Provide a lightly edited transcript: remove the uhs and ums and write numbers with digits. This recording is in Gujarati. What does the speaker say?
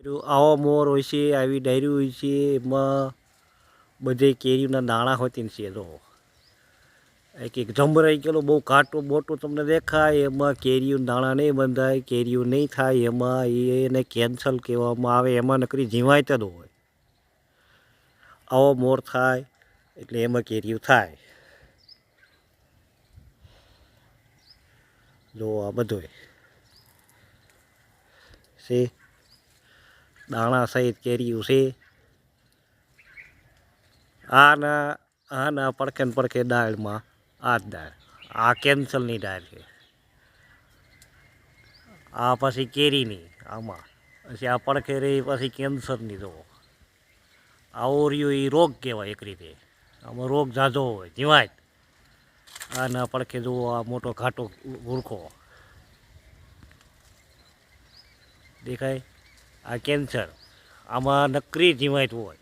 આવો મોર હોય છે, આવી ડાયરી હોય છે, એમાં બધે કેરીના દાણા હોતી છે. જો એક જમરાઈ ગયેલો બહુ ઘાટું મોટું તમને દેખાય, એમાં કેરીઓ દાણા નહીં બંધાય, કેરીઓ નહીં થાય, એમાં એને કેન્સલ કહેવામાં આવે. એમાં નકરી જીવાય જ હોય. આવો મોર થાય એટલે એમાં કેરીઓ થાય. જો આ બધું છે દાણા સહિત કેરીઓ છે. આના પડખે ને પડખે દાળમાં આ જ દાળ, આ કેન્સલની દાળ છે. આ પછી કેરીની આમાં, પછી આ પડખે રહી પછી કેન્સરની. જો આવો રહ્યો એ રોગ કહેવાય એક રીતે. આમાં રોગ ઝાઝો હોય, જીવાય. આના પડખે જુઓ આ મોટો ઘાટો ભૂરખો દેખાય, આ કેન્સર. આમાં નકરી જીવાત હોય.